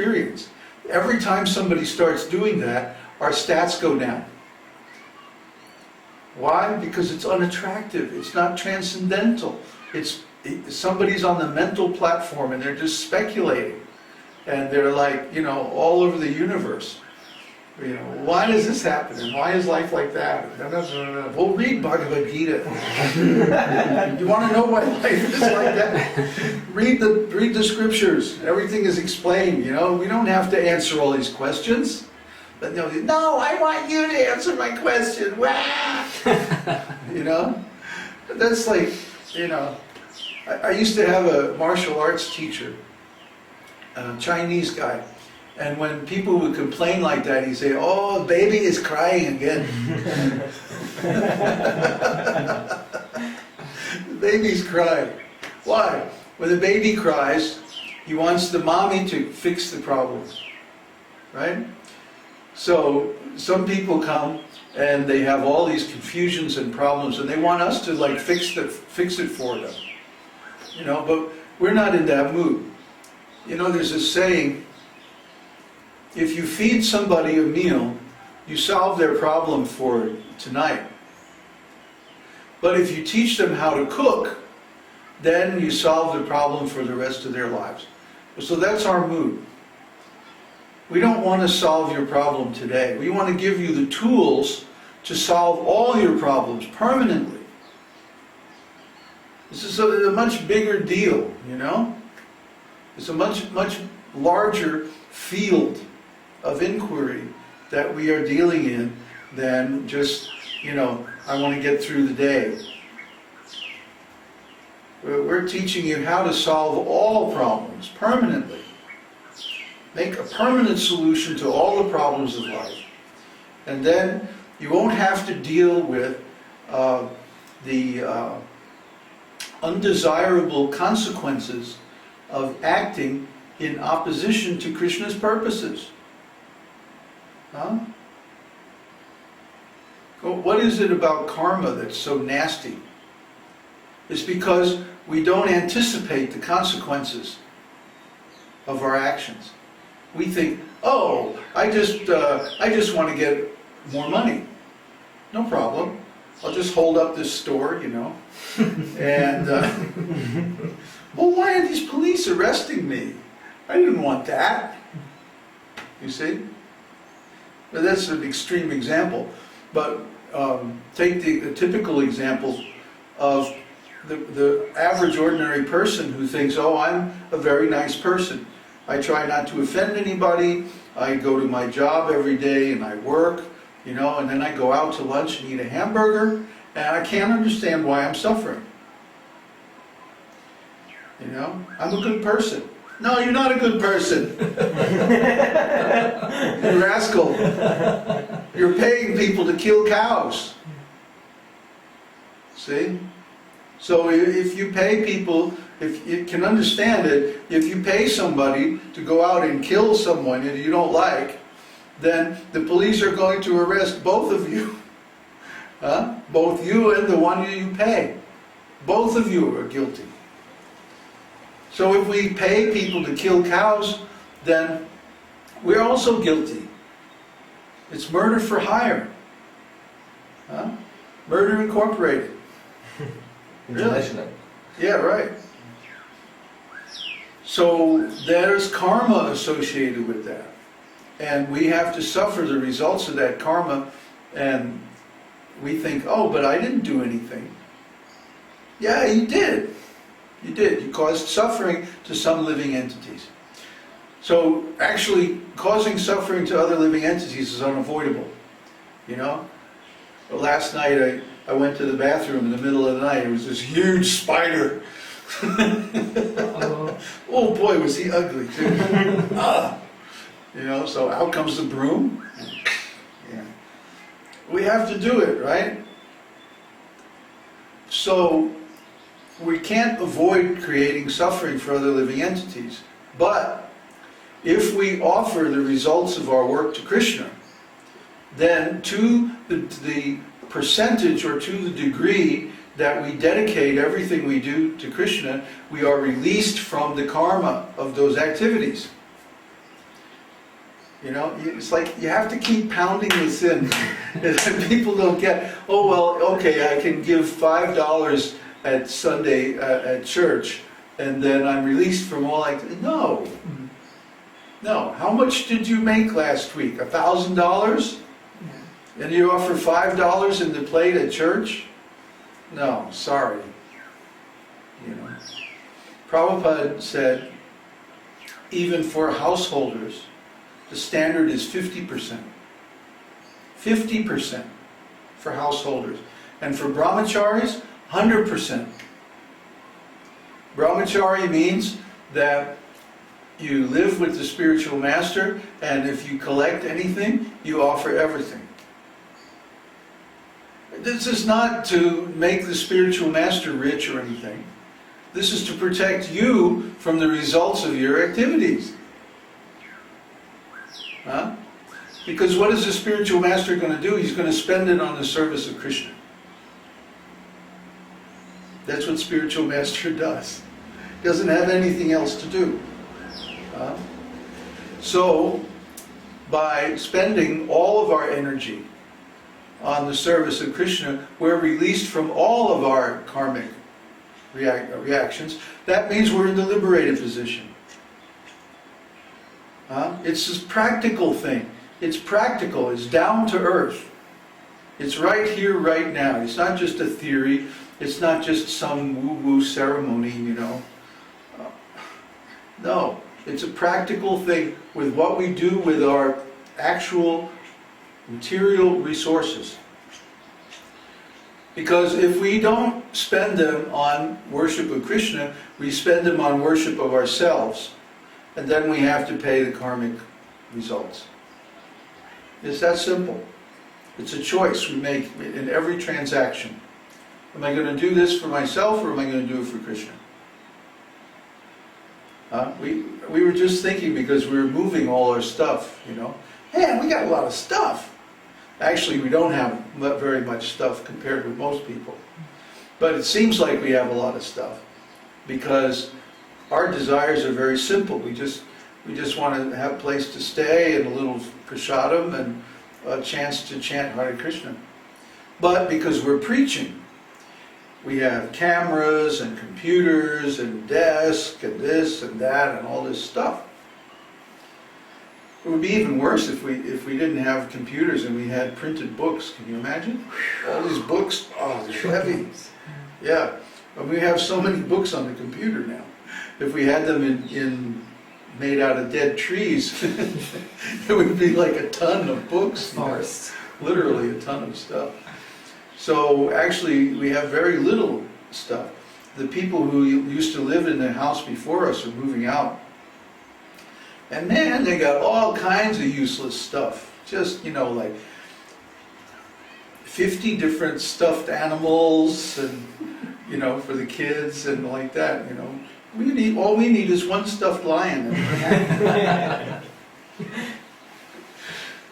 experience. Every time somebody starts doing that, our stats go down. Why? Because it's unattractive. It's not transcendental. Somebody's on the mental platform and they're just speculating. And they're like, all over the universe. Why does this happen? And why is life like that? Well, read Bhagavad Gita. You want to know why life is like that? Read the scriptures. Everything is explained. We don't have to answer all these questions. But no, I want you to answer my question. Wah! That's like, I used to have a martial arts teacher, a Chinese guy. And when people would complain like that, he'd say, "Oh, the baby is crying again." The baby's crying. Why? When the baby cries, he wants the mommy to fix the problem. Right? So some people come and they have all these confusions and problems and they want us to like fix it for them. But we're not in that mood. There's a saying, if you feed somebody a meal, you solve their problem for tonight. But if you teach them how to cook, then you solve the problem for the rest of their lives. So that's our mood. We don't want to solve your problem today. We want to give you the tools to solve all your problems permanently. This is a much bigger deal, It's a much, much larger field of inquiry that we are dealing in than just, I want to get through the day. We're teaching you how to solve all problems permanently. Make a permanent solution to all the problems of life. And then you won't have to deal with the undesirable consequences of acting in opposition to Krishna's purposes. Huh? Well, what is it about karma that's so nasty? It's because we don't anticipate the consequences of our actions. We think, oh, I just want to get more money. No problem. I'll just hold up this store, and well, why are these police arresting me? I didn't want that. You see? Now, that's an extreme example, but take the typical example of the average ordinary person who thinks, oh, I'm a very nice person. I try not to offend anybody. I go to my job every day and I work, and then I go out to lunch and eat a hamburger, and I can't understand why I'm suffering. I'm a good person. No, you're not a good person. You rascal. You're paying people to kill cows. See? So if you pay people, if you can understand it, if you pay somebody to go out and kill someone that you don't like, then the police are going to arrest both of you. Both you and the one you pay. Both of you are guilty. So if we pay people to kill cows, then we're also guilty. It's murder for hire. Murder Incorporated. International. Yeah, right. So there's karma associated with that. And we have to suffer the results of that karma, and we think, oh, but I didn't do anything. Yeah, you did. You did. You caused suffering to some living entities. So actually, causing suffering to other living entities is unavoidable. Last night I went to the bathroom in the middle of the night. It was this huge spider. Oh boy, was he ugly too. So out comes the broom. Yeah. We have to do it, right? So we can't avoid creating suffering for other living entities. But if we offer the results of our work to Krishna, then to the percentage or to the degree that we dedicate everything we do to Krishna, we are released from the karma of those activities. You know, it's like you have to keep pounding this in. And people don't get, oh, well, okay, I can give $5 at Sunday at church, and then I'm released from all like, no. No. How much did you make last week? $1,000? And you offer $5 in the plate at church? No, sorry. You know. Prabhupada said, even for householders, the standard is 50%. 50% for householders. And for brahmacharis, 100%. Brahmachari means that you live with the spiritual master, and if you collect anything, you offer everything. This is not to make the spiritual master rich or anything. This is to protect you from the results of your activities. Huh? Because what is the spiritual master going to do? He's going to spend it on the service of Krishna. That's what spiritual master does. He doesn't have anything else to do. So, by spending all of our energy on the service of Krishna, we're released from all of our karmic reactions. That means we're in the liberated position. It's this practical thing. It's practical. It's down to earth. It's right here, right now. It's not just a theory. It's not just some woo-woo ceremony, you know. No. It's a practical thing with what we do with our actual material resources. Because if we don't spend them on worship of Krishna, we spend them on worship of ourselves. And then we have to pay the karmic results. It's that simple. It's a choice we make in every transaction. Am I going to do this for myself, or am I going to do it for Krishna? We were just thinking, because we were moving all our stuff, you know. Man, we got a lot of stuff. Actually, we don't have very much stuff compared with most people. But it seems like we have a lot of stuff, because our desires are very simple. We just want to have a place to stay and a little prasadam and a chance to chant Hare Krishna. But because we're preaching, we have cameras and computers and desks and this and that and all this stuff. It would be even worse if we didn't have computers and we had printed books. Can you imagine? All these books, oh, they're heavy. Yeah, but we have so many books on the computer now. If we had them in made out of dead trees, it would be like a ton of books. Forest. Literally a ton of stuff. So actually, we have very little stuff. The people who used to live in the house before us are moving out. And man, they got all kinds of useless stuff. Just, you know, like 50 different stuffed animals, and, you know, for the kids and like that, you know. All we need is one stuffed lion.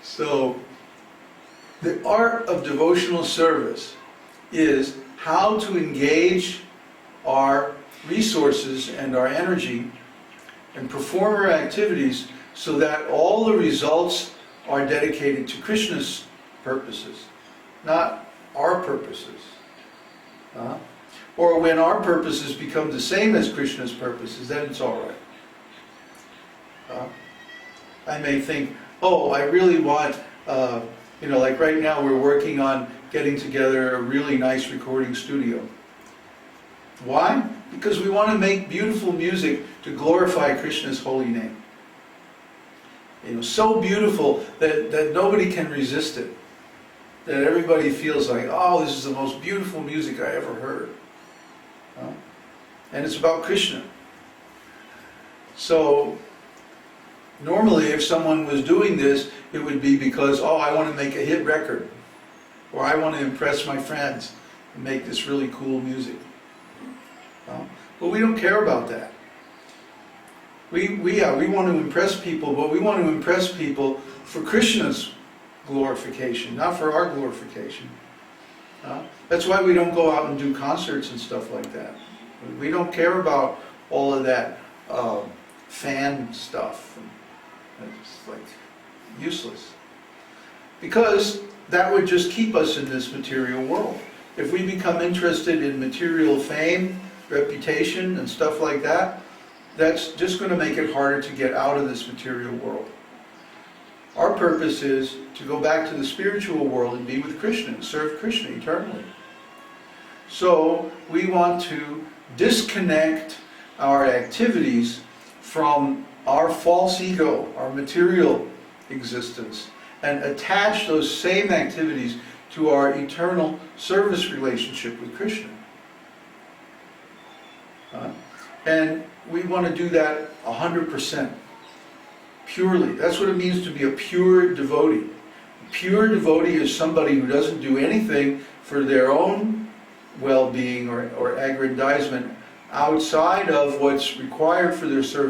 So, the art of devotional service is how to engage our resources and our energy and perform our activities so that all the results are dedicated to Krishna's purposes, not our purposes. Or when our purposes become the same as Krishna's purposes, then it's all right. I may think, oh, I really want, you know, like right now we're working on getting together a really nice recording studio. Why? Because we want to make beautiful music to glorify Krishna's holy name. You know, so beautiful that nobody can resist it. That everybody feels like, oh, this is the most beautiful music I ever heard. And it's about Krishna. So, normally if someone was doing this, it would be because, oh, I want to make a hit record. Or I want to impress my friends and make this really cool music. But we don't care about that. We want to impress people, but we want to impress people for Krishna's glorification, not for our glorification. That's why we don't go out and do concerts and stuff like that. We don't care about all of that fan stuff. It's like, useless. Because that would just keep us in this material world. If we become interested in material fame, reputation, and stuff like that, that's just going to make it harder to get out of this material world. Our purpose is to go back to the spiritual world and be with Krishna, and serve Krishna eternally. So we want to disconnect our activities from our false ego, our material existence, and attach those same activities to our eternal service relationship with Krishna. And we want to do that 100%, purely. That's what it means to be a pure devotee. A pure devotee is somebody who doesn't do anything for their own well-being or aggrandizement outside of what's required for their service